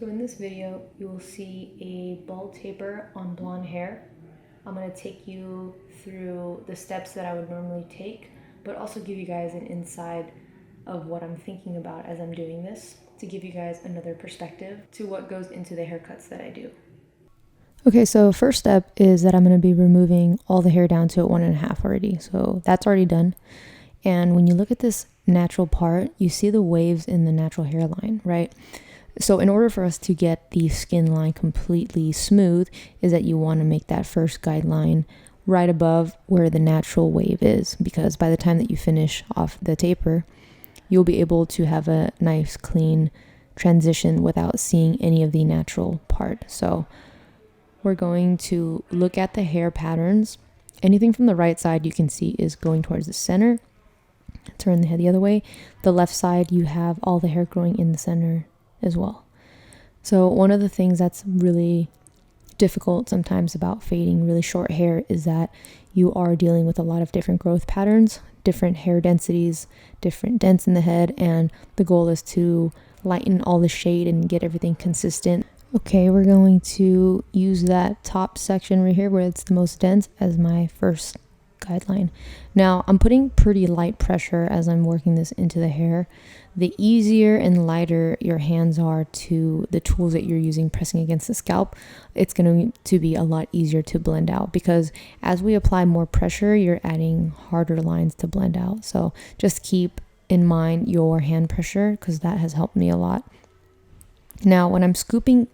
So in this video, you will see a bald taper on blonde hair. I'm going to take you through the steps that I would normally take, but also give you guys an inside of what I'm thinking about as I'm doing this, to give you guys another perspective to what goes into the haircuts that I do. Okay, so first step is that I'm going to be removing all the hair down to 1.5 already. So that's already done. And when you look at this natural part, you see the waves in the natural hairline, right? So in order for us to get the skin line completely smooth is that you want to make that first guideline right above where the natural wave is, because by the time that you finish off the taper, you'll be able to have a nice clean transition without seeing any of the natural part. So we're going to look at the hair patterns. Anything from the right side you can see is going towards the center. Turn the head the other way. The left side, you have all the hair growing in the center as well. So one of the things that's really difficult sometimes about fading really short hair is that you are dealing with a lot of different growth patterns, different hair densities, different dents in the head, and the goal is to lighten all the shade and get everything consistent. Okay, we're going to use that top section right here where it's the most dense as my first guideline. Now I'm putting pretty light pressure as I'm working this into the hair. The easier and lighter your hands are to the tools that you're using pressing against the scalp, it's going to be a lot easier to blend out, because as we apply more pressure, you're adding harder lines to blend out. So just keep in mind your hand pressure, because that has helped me a lot. Now when I'm scooping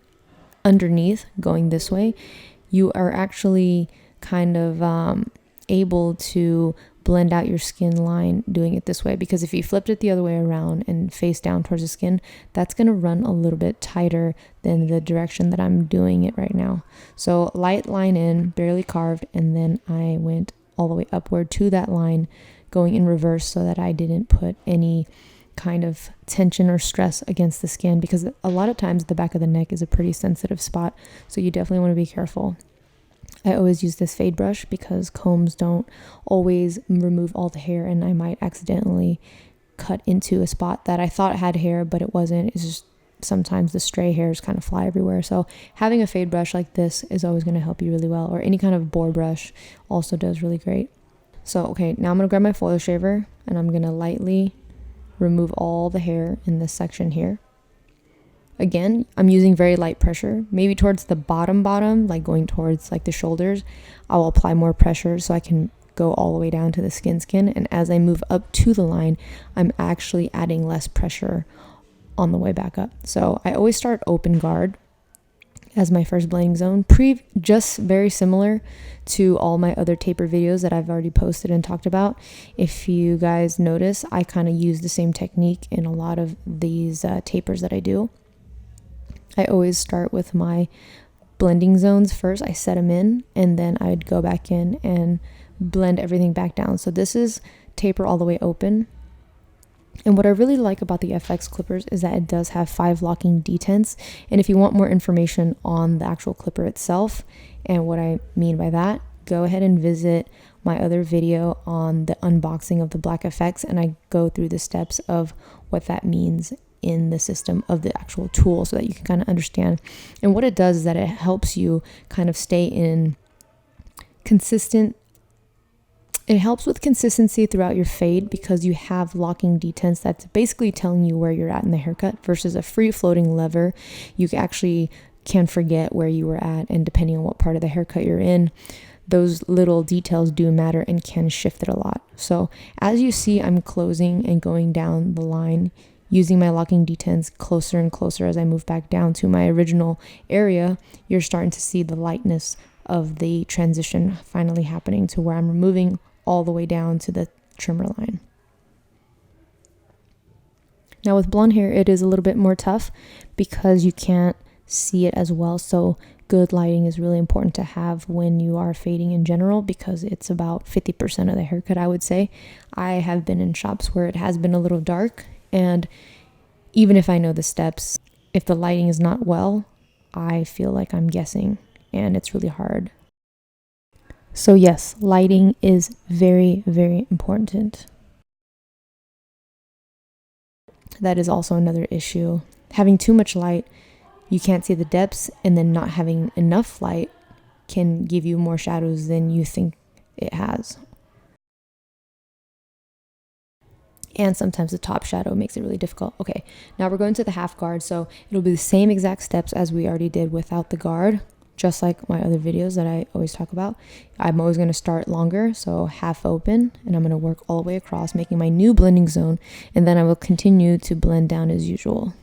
underneath going this way, you are actually kind of able to blend out your skin line doing it this way, because if you flipped it the other way around and face down towards the skin, that's going to run a little bit tighter than the direction that I'm doing it right now. So light line in, barely carved, and then I went all the way upward to that line going in reverse so that I didn't put any kind of tension or stress against the skin, because a lot of times the back of the neck is a pretty sensitive spot, so you definitely want to be careful. I always use this fade brush because combs don't always remove all the hair, and I might accidentally cut into a spot that I thought had hair but it wasn't. It's just sometimes the stray hairs kind of fly everywhere. So having a fade brush like this is always going to help you really well, or any kind of boar brush also does really great. So okay, now I'm going to grab my foil shaver and I'm going to lightly remove all the hair in this section here. Again, I'm using very light pressure, maybe towards the bottom, like going towards like the shoulders. I will apply more pressure so I can go all the way down to the skin. And as I move up to the line, I'm actually adding less pressure on the way back up. So I always start open guard as my first blending zone, just very similar to all my other taper videos that I've already posted and talked about. If you guys notice, I kind of use the same technique in a lot of these tapers that I do. I always start with my blending zones first. I set them in, and then I'd go back in and blend everything back down. So this is taper all the way open. And what I really like about the FX clippers is that it does have 5 locking detents. And if you want more information on the actual clipper itself and what I mean by that, go ahead and visit my other video on the unboxing of the Black FX, and I go through the steps of what that means in the system of the actual tool so that you can kind of understand. And what it does is that it helps you kind of stay in consistent. It helps with consistency throughout your fade, because you have locking detents that's basically telling you where you're at in the haircut, versus a free floating lever. You actually can forget where you were at, and depending on what part of the haircut you're in, those little details do matter and can shift it a lot. So as you see, I'm closing and going down the line using my locking detents closer and closer as I move back down to my original area. You're starting to see the lightness of the transition finally happening to where I'm removing all the way down to the trimmer line. Now with blonde hair, it is a little bit more tough because you can't see it as well. So good lighting is really important to have when you are fading in general, because it's about 50% of the haircut, I would say. I have been in shops where it has been a little dark, and even if I know the steps, if the lighting is not well, I feel like I'm guessing, and it's really hard. So yes, lighting is very, very important. That is also another issue. Having too much light you can't see the depths, and then not having enough light can give you more shadows than you think it has. And sometimes the top shadow makes it really difficult. Okay, now we're going to the half guard. So it'll be the same exact steps as we already did without the guard, just like my other videos that I always talk about. I'm always going to start longer, so half open, and I'm going to work all the way across, making my new blending zone, and then I will continue to blend down as usual.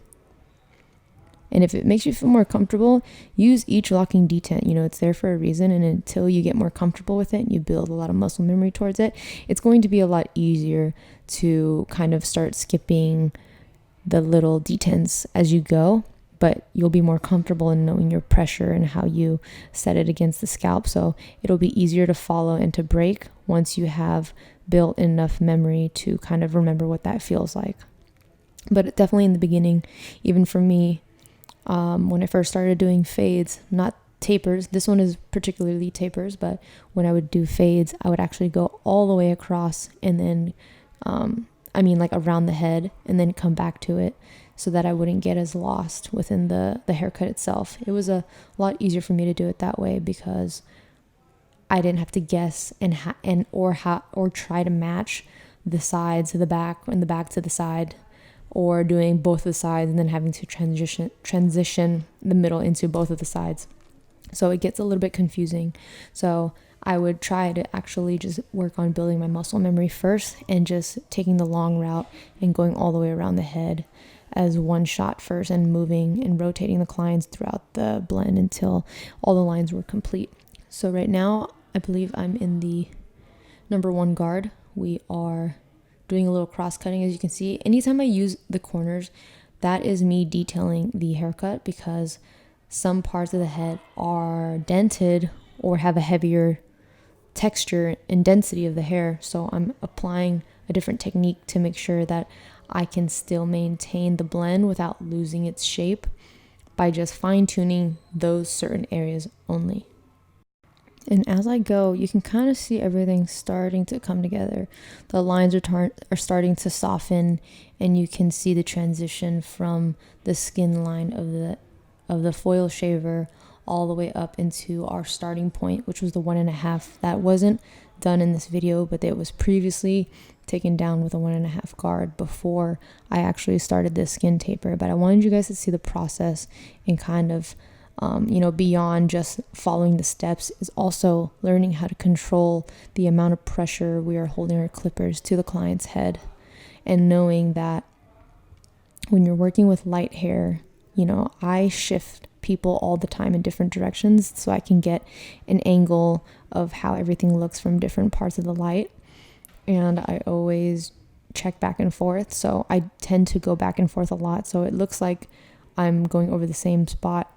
And if it makes you feel more comfortable, use each locking detent. You know, it's there for a reason, and until you get more comfortable with it and you build a lot of muscle memory towards it, it's going to be a lot easier to kind of start skipping the little detents as you go, but you'll be more comfortable in knowing your pressure and how you set it against the scalp. So it'll be easier to follow and to break once you have built enough memory to kind of remember what that feels like. But definitely in the beginning, even for me, when I first started doing fades, not tapers, this one is particularly tapers, but when I would do fades, I would actually go all the way across and then, like around the head and then come back to it so that I wouldn't get as lost within the haircut itself. It was a lot easier for me to do it that way because I didn't have to guess or try to match the side to the back and the back to the side, or doing both of the sides and then having to transition the middle into both of the sides. So it gets a little bit confusing. So I would try to actually just work on building my muscle memory first and just taking the long route and going all the way around the head as one shot first and moving and rotating the clients throughout the blend until all the lines were complete. So right now, I believe I'm in the number 1 guard. We are doing a little cross cutting. As you can see, anytime I use the corners, that is me detailing the haircut because some parts of the head are dented or have a heavier texture and density of the hair. So I'm applying a different technique to make sure that I can still maintain the blend without losing its shape by just fine-tuning those certain areas only. And as I go, you can kind of see everything starting to come together. The lines are starting to soften, and you can see the transition from the skin line of the foil shaver all the way up into our starting point, which was the 1.5. That wasn't done in this video, but it was previously taken down with a 1.5 guard before I actually started this skin taper. But I wanted you guys to see the process and kind of beyond just following the steps is also learning how to control the amount of pressure we are holding our clippers to the client's head, and knowing that when you're working with light hair, I shift people all the time in different directions so I can get an angle of how everything looks from different parts of the light. And I always check back and forth. So I tend to go back and forth a lot. So it looks like I'm going over the same spot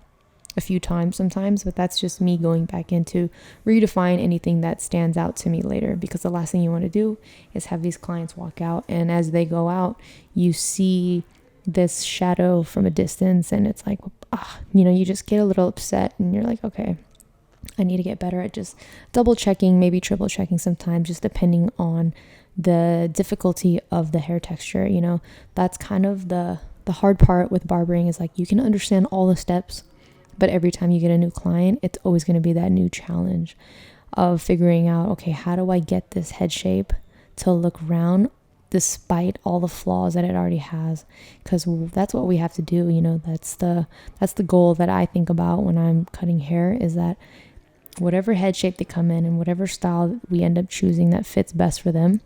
a few times sometimes, but that's just me going back in to redefine anything that stands out to me later, because the last thing you want to do is have these clients walk out, and as they go out, you see this shadow from a distance, and it's like, you just get a little upset, and you're like, okay, I need to get better at just double checking, maybe triple checking sometimes, just depending on the difficulty of the hair texture. That's kind of the hard part with barbering, is like you can understand all the steps, but every time you get a new client, it's always going to be that new challenge of figuring out, okay, how do I get this head shape to look round despite all the flaws that it already has? Because that's what we have to do. That's the goal that I think about when I'm cutting hair, is that whatever head shape they come in and whatever style we end up choosing that fits best for them,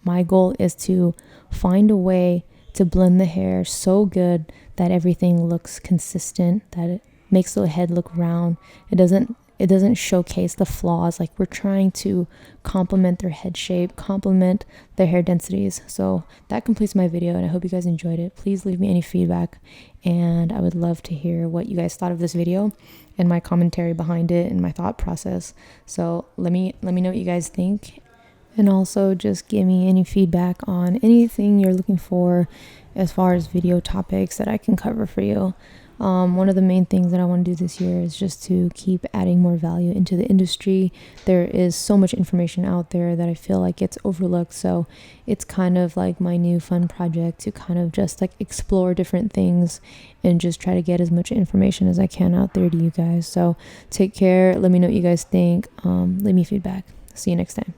my goal is to find a way to blend the hair so good that everything looks consistent, that it makes the head look round. It doesn't showcase the flaws. Like, we're trying to complement their head shape, complement their hair densities. So that completes my video, and I hope you guys enjoyed it. Please leave me any feedback, and I would love to hear what you guys thought of this video and my commentary behind it and my thought process. So let me know what you guys think. And also just give me any feedback on anything you're looking for as far as video topics that I can cover for you. One of the main things that I want to do this year is just to keep adding more value into the industry. There is so much information out there that I feel like gets overlooked. So it's kind of like my new fun project to kind of just like explore different things and just try to get as much information as I can out there to you guys. So take care. Let me know what you guys think. Leave me feedback. See you next time.